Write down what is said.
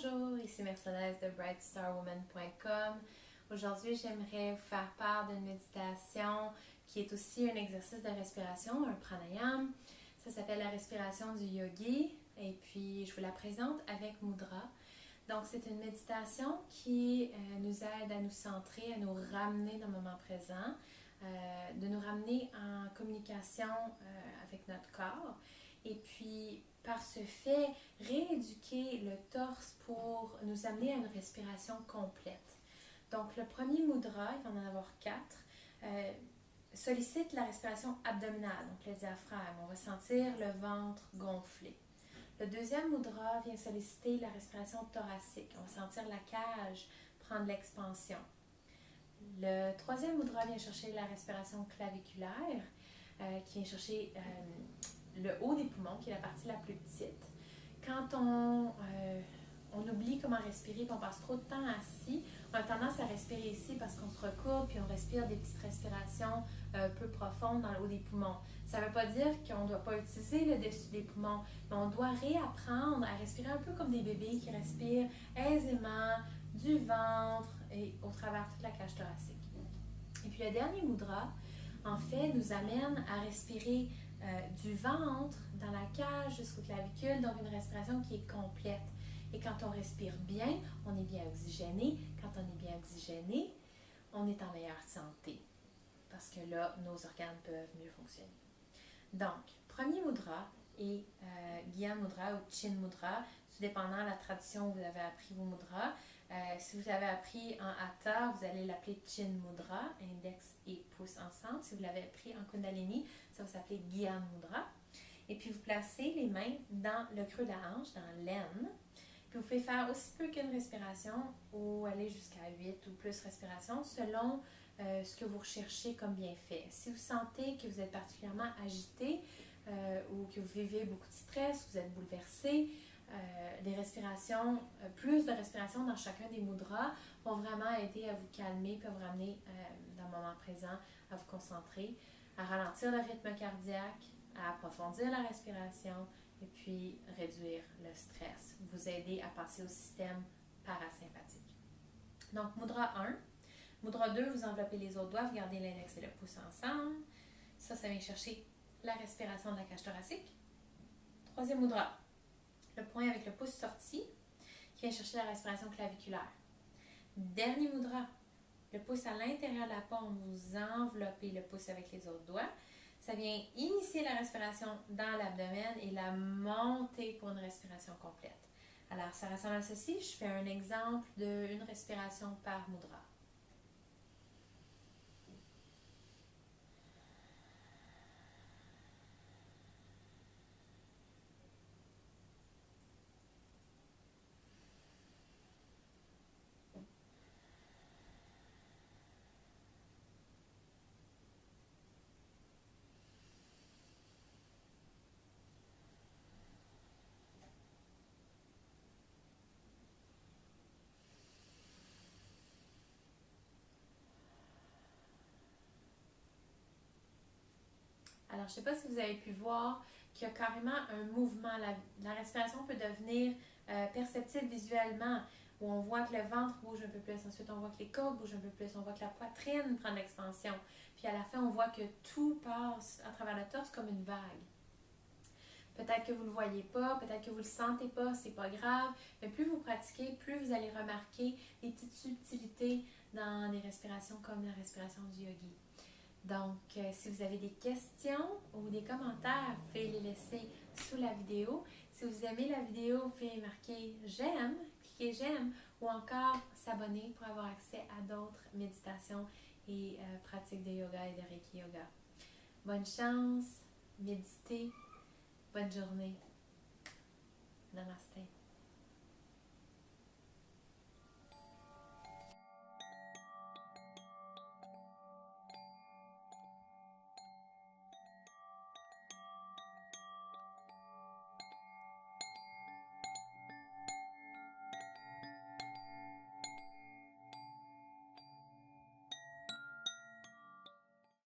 Bonjour, ici Mercedes de brightstarwoman.com. Aujourd'hui, j'aimerais vous faire part d'une méditation qui est aussi un exercice de respiration, un pranayam. Ça s'appelle la respiration du yogi et puis je vous la présente avec Mudra. Donc, c'est une méditation qui nous aide à nous centrer, à nous ramener dans le moment présent, de nous ramener en communication avec notre corps. Et puis, par ce fait, rééduquer le torse pour nous amener à une respiration complète. Donc, le premier mudra, il va en avoir 4, sollicite la respiration abdominale, donc le diaphragme. On va sentir le ventre gonfler. Le deuxième mudra vient solliciter la respiration thoracique. On va sentir la cage prendre l'expansion. Le troisième mudra vient chercher la respiration claviculaire, qui vient chercher le haut des poumons, qui est la partie la plus petite. Quand on oublie comment respirer, puis on passe trop de temps assis, on a tendance à respirer ici parce qu'on se recourbe, puis on respire des petites respirations peu profondes dans le haut des poumons. Ça ne veut pas dire qu'on ne doit pas utiliser le dessus des poumons, mais on doit réapprendre à respirer un peu comme des bébés qui respirent aisément du ventre et au travers toute la cage thoracique. Et puis le dernier mudra, en fait, nous amène à respirer du ventre dans la cage jusqu'aux clavicules, donc une respiration qui est complète. Et quand on respire bien, on est bien oxygéné. Quand on est bien oxygéné, on est en meilleure santé. Parce que là, nos organes peuvent mieux fonctionner. Donc, premier mudra est Gyan Mudra ou Chin Mudra, tout dépendant de la tradition où vous avez appris vos mudras. Si vous avez appris en Hatha, vous allez l'appeler Chin Mudra, index et pouce ensemble. Si vous l'avez appris en Kundalini, ça va s'appeler Gyan Mudra. Et puis, vous placez les mains dans le creux de la hanche, dans l'aine. Puis, vous pouvez faire aussi peu qu'une respiration ou aller jusqu'à 8 ou plus respirations selon ce que vous recherchez comme bienfait. Si vous sentez que vous êtes particulièrement agité ou que vous vivez beaucoup de stress, vous êtes bouleversé, des respirations, plus de respirations dans chacun des mudras vont vraiment aider à vous calmer puis à vous ramener dans le moment présent, à vous concentrer, à ralentir le rythme cardiaque, à approfondir la respiration et puis réduire le stress, vous aider à passer au système parasympathique. Donc, mudra 1. Mudra 2, vous enveloppez les autres doigts, vous gardez l'index et le pouce ensemble. Ça vient chercher la respiration de la cage thoracique. Troisième mudra, le poing avec le pouce sorti, qui vient chercher la respiration claviculaire. Dernier mudra, le pouce à l'intérieur de la paume, vous enveloppez le pouce avec les autres doigts. Ça vient initier la respiration dans l'abdomen et la monter pour une respiration complète. Alors, ça ressemble à ceci. Je fais un exemple d'une respiration par mudra. Alors, je ne sais pas si vous avez pu voir qu'il y a carrément un mouvement. La respiration peut devenir perceptible visuellement, où on voit que le ventre bouge un peu plus. Ensuite, on voit que les côtes bougent un peu plus. On voit que la poitrine prend de l'expansion. Puis à la fin, on voit que tout passe à travers le torse comme une vague. Peut-être que vous ne le voyez pas, peut-être que vous ne le sentez pas, c'est pas grave. Mais plus vous pratiquez, plus vous allez remarquer les petites subtilités dans les respirations comme la respiration du yogi. Donc, si vous avez des questions ou des commentaires, vous pouvez les laisser sous la vidéo. Si vous aimez la vidéo, vous pouvez marquer j'aime, cliquer j'aime ou encore s'abonner pour avoir accès à d'autres méditations et pratiques de yoga et de Reiki Yoga. Bonne chance, méditez, bonne journée.